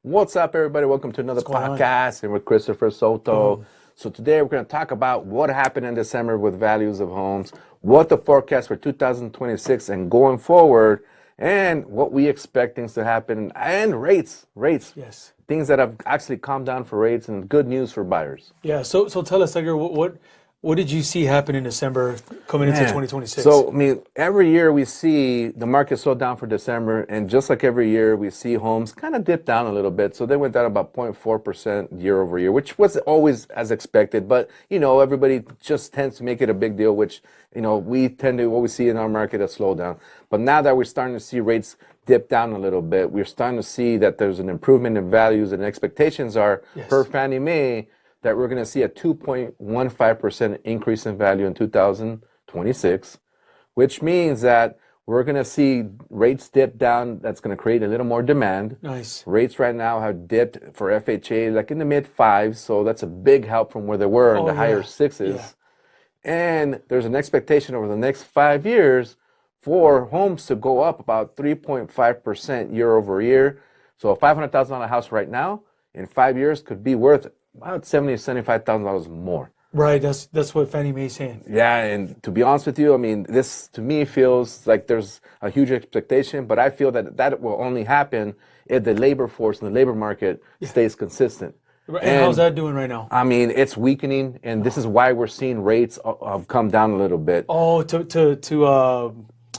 What's up, everybody? Welcome to another podcast. And with Christopher Soto. So today we're going to talk about what happened in December with values of homes, what the forecast for 2026 and going forward, and what we expect things to happen, and rates. Yes. Things that have actually calmed down for rates and good news for buyers. Yeah. So tell us, Edgar, what did you see happen in December coming into 2026? So, I mean, every year we see the market slow down for December, and just like every year, we see homes kind of dip down a little bit. So they went down about 0.4% year over year, which was always as expected. But, you know, everybody just tends to make it a big deal, which, you know, we tend to always see in our market a slowdown. But now that we're starting to see rates dip down a little bit, we're starting to see that there's an improvement in values, and expectations are, per Fannie Mae, that we're going to see a 2.15% increase in value in 2026, which means that we're going to see rates dip down. That's going to create a little more demand. Nice. Rates right now have dipped for FHA like in the mid fives, so that's a big help from where they were in the higher sixes. Yeah. And there's an expectation over the next 5 years for homes to go up about 3.5% year over year. So a $500,000 house right now in 5 years could be worth about $70,000 to $75,000 more. Right, that's what Fannie Mae's saying. Yeah, and to be honest with you, I mean, this to me feels like there's a huge expectation, but I feel that will only happen if the labor force and the labor market stays consistent. And how's that doing right now? I mean, it's weakening, and this is why we're seeing rates come down a little bit. Oh, to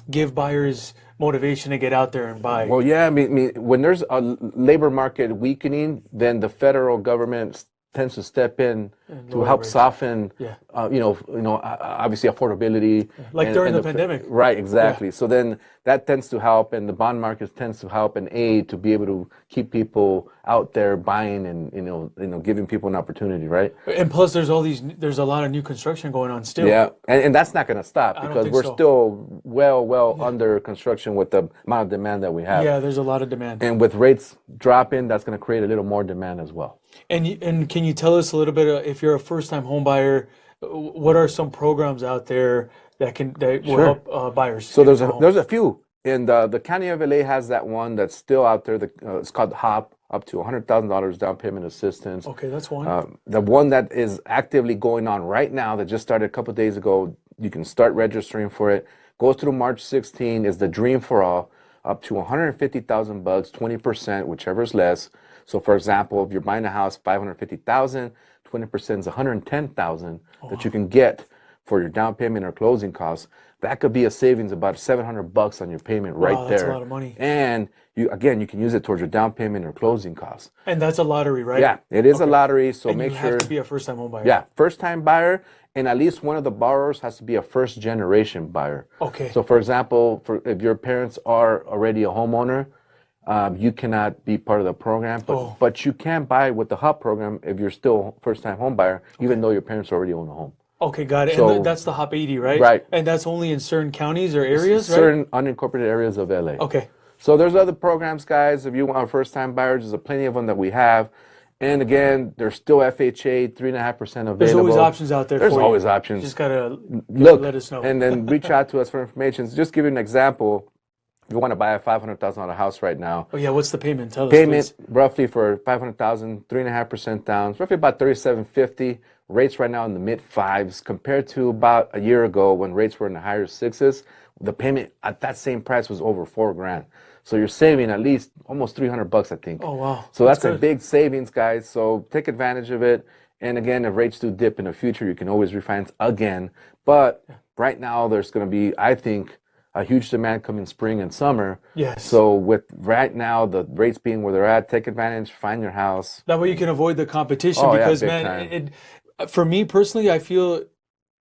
give buyers motivation to get out there and buy. Well, yeah, I mean, when there's a labor market weakening, then the federal government tends to step in to help soften, obviously affordability. Like during the pandemic. Right, exactly. Yeah. So then that tends to help, and the bond market tends to help and aid to be able to keep people out there buying and giving people an opportunity, right? And plus, there's a lot of new construction going on still. Yeah, and that's not going to stop because we're still well under construction with the amount of demand that we have. Yeah, there's a lot of demand. And with rates dropping, that's going to create a little more demand as well. And can you tell us a little bit, if you're a first-time home buyer, what are some programs out there that will help buyers? So there's a few, and the County of LA has that one that's still out there. It's called HOP, up to $100,000 down payment assistance. Okay, that's one. The one that is actively going on right now, that just started a couple of days ago, you can start registering for it. Goes through March 16, is the Dream for All, up to $150,000, 20%, whichever is less. So, for example, if you're buying a house, $550,000, 20% is $110,000 that you can get for your down payment or closing costs. That could be a savings about $700 on your payment right there. That's a lot of money. And you can use it towards your down payment or closing costs. And that's a lottery, right? Yeah, it is a lottery. So make sure you have to be a first-time home buyer. Yeah, first-time buyer, and at least one of the borrowers has to be a first-generation buyer. Okay. So, for example, if your parents are already a homeowner, you cannot be part of the program, but you can buy with the HUB program if you're still a first-time home buyer, even though your parents already own a home. Okay, got it. So, and that's the HOP 80, right? Right. And that's only in certain counties or areas, certain unincorporated areas of LA. Okay. So there's other programs, guys. If you want first-time buyers, there's plenty of them that we have. And again, there's still FHA, 3.5% available. There's always options out there. There's always options. Just gotta let us know. And then reach out to us for information. So just give you an example. If you want to buy a $500,000 house right now. Oh yeah, what's the payment? Tell us, payment please. Roughly for $500,000, 3.5% down. It's roughly about $3,750. Rates right now in the mid fives compared to about a year ago when rates were in the higher sixes. The payment at that same price was over $4,000. So you're saving at least almost $300, I think. Oh wow! So that's a big savings, guys. So take advantage of it. And again, if rates do dip in the future, you can always refinance again. But right now, there's going to be, I think, a huge demand coming spring and summer. Yes. So with right now the rates being where they're at, take advantage, find your house. That way you can avoid the competition because for me personally, I feel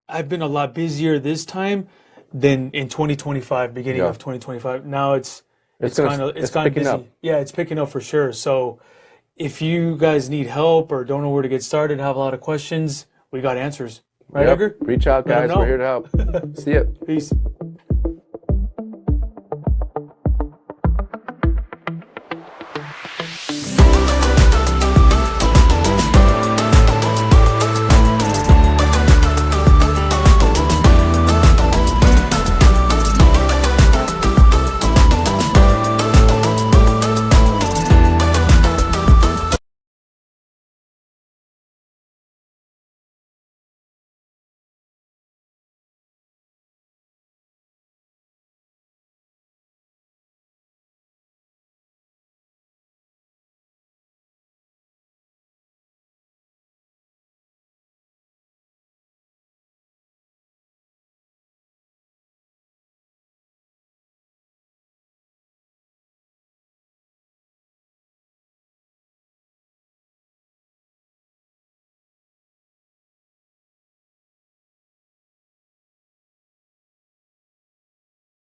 I've been a lot busier this time than in 2025, beginning of 2025. Now it's kind of busy. Up. Yeah, it's picking up for sure. So if you guys need help or don't know where to get started, have a lot of questions, we got answers. Right, Edgar? Reach out, guys. We're here to help. See ya. Peace.